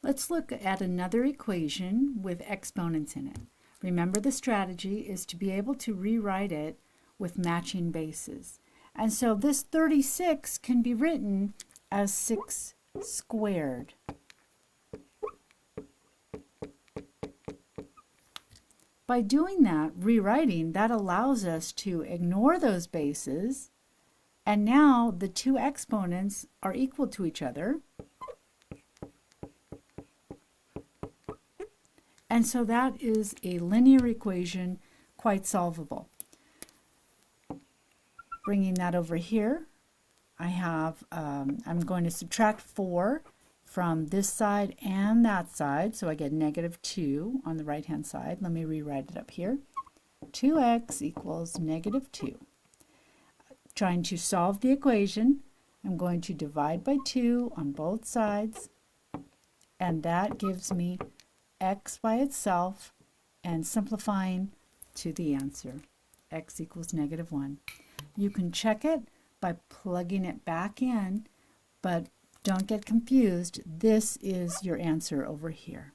Let's look at another equation with exponents in it. Remember, the strategy is to be able to rewrite it with matching bases. And so this 36 can be written as 6 squared. By doing that, rewriting, that allows us to ignore those bases, and now the two exponents are equal to each other. And so that is a linear equation, quite solvable. Bringing that over here, I have, I'm going to subtract 4 from this side and that side, so I get -2 on the right-hand side. Let me rewrite it up here. 2x equals -2. Trying to solve the equation, I'm going to divide by 2 on both sides, and that gives me x by itself, and simplifying to the answer, x equals -1. You can check it by plugging it back in, but don't get confused. This is your answer over here.